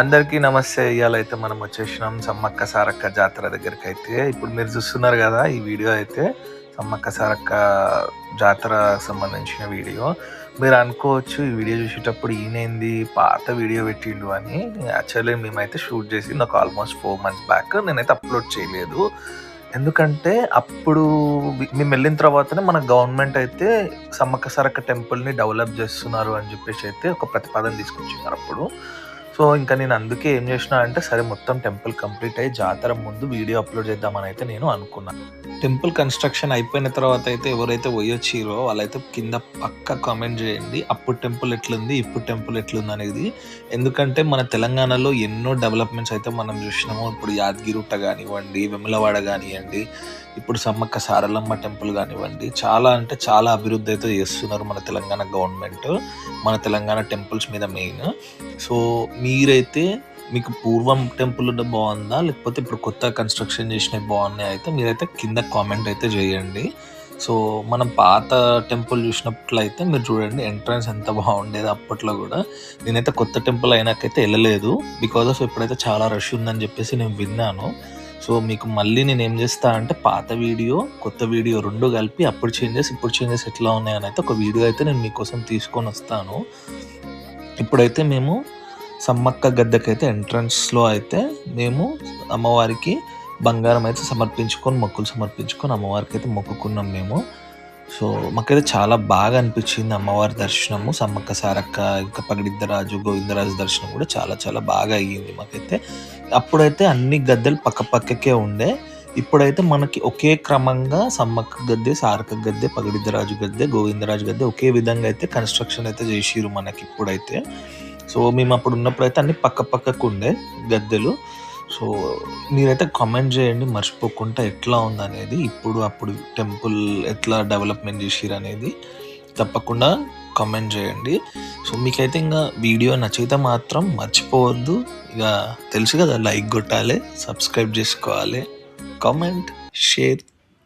అందరికీ నమస్తే. ఇయ్యాలైతే మనం వచ్చేసినాం సమ్మక్క సారక్క జాతర దగ్గరికైతే. ఇప్పుడు మీరు చూస్తున్నారు గదా! ఈ వీడియో అయితే సమ్మక్క సారక్క జాతర సంబంధించిన వీడియో. మీరు అనుకోవచ్చు ఈ వీడియో చూసేటప్పుడు ఈయనేంది పాత వీడియో పెట్టిండు అని. యాక్చువల్లీ మేమైతే షూట్ చేసింది ఒక ఆల్మోస్ట్ 4 మంత్స్ బ్యాక్. నేనైతే అప్‌లోడ్ చేయలేదు. ఎందుకంటే అప్పుడు మేమెళ్ళిన తర్వాతనే మన గవర్నమెంట్ అయితే సమ్మక్క సారక్క టెంపుల్‌ని డెవలప్ చేస్తున్నారు అని చెప్పేసి అయితే ఒక ప్రతిపాదన తీసుకొచ్చినారు అప్పుడు. సో, ఇంకా నేను అందుకే ఏం చేసినా అంటే, సరే మొత్తం టెంపుల్ కంప్లీట్ అయ్యి జాతర ముందు వీడియో అప్‌లోడ్ చేద్దామని అయితే నేను అనుకున్నా. టెంపుల్ కన్‌స్ట్రక్షన్ అయిపోయిన తర్వాత అయితే ఎవరైతే పోయొచ్చిరో వాళ్ళైతే కింద పక్కా కామెంట్ చేయండి. అప్పుడు టెంపుల్ ఎట్లుంది, ఇప్పుడు టెంపుల్ ఎట్లుందనేది. ఎందుకంటే మన తెలంగాణలో ఎన్నో డెవలప్‌మెంట్స్ అయితే మనం చూసినాము. ఇప్పుడు యాదగిరిగుట్ట గానివ్వండి, వేములవాడ గానియ్యండి, ఇప్పుడు సమ్మక్క సారలమ్మ టెంపుల్ గానివ్వండి, చాలా అంటే చాలా అభివృద్ధి అయితే చేస్తున్నారు మన తెలంగాణ గవర్నమెంట్. మన తెలంగాణ టెంపుల్స్ మీద మెయిన్. సో, మీరైతే మీకు పూర్వం టెంపుల్ బావుందా? లేకపోతే ఇప్పుడు కొత్తగా కన్‌స్ట్రక్షన్ చేసినవి బావున్నాయా? అయితే మీరైతే కింద కామెంట్ అయితే చేయండి. సో, మనం పాత టెంపుల్ చూసినట్లయితే మీరు చూడండి ఎంట్రన్స్ ఎంత బాగుండేదో అప్పట్లో గూడా. నేనైతే కొత్త టెంపుల్ అయినాకైతే ఎళ్ళలేదు. బికాజ్ ఆఫ్ ఇప్పుడైతే చాలా రష్ ఉందని చెప్పేసి నేను విన్నాను. సో, మీకు మళ్ళీ నేనేం చేస్తా అంటే పాత వీడియో, కొత్త వీడియో 2 కలిపి అప్పుడు చేంజెస్, ఇప్పుడు చేంజెస్ ఎట్లా ఉన్నాయనైతే ఒక వీడియో అయితే నేను మీకోసం తీసుకొనొస్తాను. ఇప్పుడైతే మేము సమ్మక్క గద్దెకైతే ఎంట్రన్స్‌లో అయితే మేము అమ్మవారికి బంగారం అయితే సమర్పించుకొని, మొక్కులు సమర్పించుకొని అమ్మవారికైతే మొక్కుకున్నాం మేము. సో, మాకైతే చాలా బాగా అనిపిచ్చింది అమ్మవారి దర్శనము. సమ్మక్క సారక్క, ఇంకా పగిడిద్దరాజు, గోవిందరాజు దర్శనం కూడా చాలా చాలా బాగా అయ్యింది మాకైతే. అప్పుడైతే అన్ని గద్దెలు పక్కపక్కకే ఉండే. ఇప్పుడైతే మనకి ఒకే క్రమంగా సమ్మక్క గద్దె, సారక్క గద్దె, పగిడిద్దరాజు గద్దె, గోవిందరాజు గద్దె ఒకే విధంగా అయితే కన్‌స్ట్రక్షన్ అయితే జేషిర్రు మనకిప్పుడైతే. సో, మేమప్పుడున్నప్పుడైతే అన్నీ పక్కకుండే గద్దెలు. సో, మీరైతే కామెంట్ జేయండి మర్చిపోకుండా ఎట్లా ఉందనేది. ఇప్పుడు, అప్పుడు టెంపుల్ ఎట్లా డెవలప్‌మెంట్ జేషిర్రనేది తప్పకుండా కామెంట్ జేయండి. సో, మీకైతే ఇంగ వీడియో నచ్చితే మాత్రం మర్చిపోవద్దు. ఇగ తెలుసు గదా! లైక్ గొట్టాలే, సబ్స్క్రైబ్ జేసుకోవాలి, కామెంట్, షేర్